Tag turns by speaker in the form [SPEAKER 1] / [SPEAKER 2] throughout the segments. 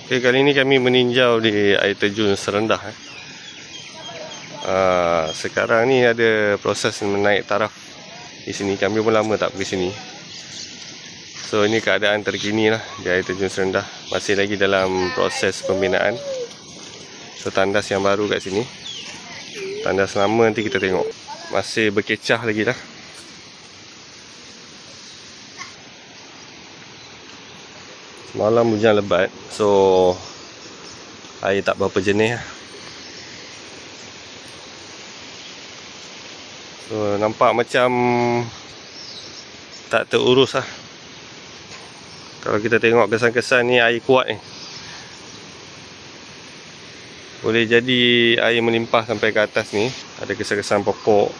[SPEAKER 1] Okay, kali ini kami meninjau di air terjun Serendah. Sekarang ni ada proses menaik taraf di sini. Kami pun lama tak pergi sini. So ini keadaan terkini lah di air terjun Serendah. Masih lagi dalam proses pembinaan. So tandas yang baru kat sini, tandas lama nanti kita tengok. Masih berkecah lagi lah. Malam hujan lebat, so air tak berapa jernih lah. So nampak macam tak terurus lah. Kalau kita tengok kesan-kesan ni, air kuat ni. Boleh jadi air melimpah sampai ke atas ni. Ada kesan-kesan pokok.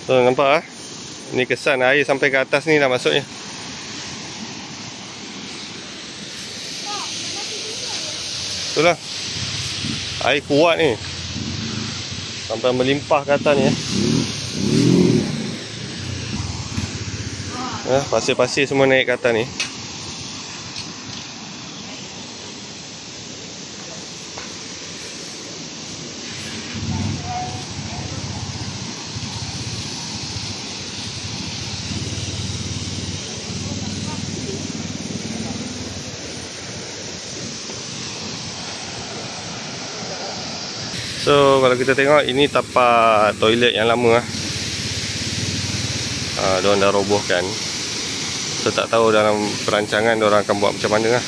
[SPEAKER 1] So nampak lah, ni kesan air sampai ke atas ni lah maksudnya. Itulah, air kuat ni sampai melimpah ke atas ni. Pasir-pasir semua naik ke atas ni. So kalau kita tengok, ini tapak toilet yang lama lah. Diorang dah robohkan. So tak tahu dalam perancangan diorang akan buat macam mana lah.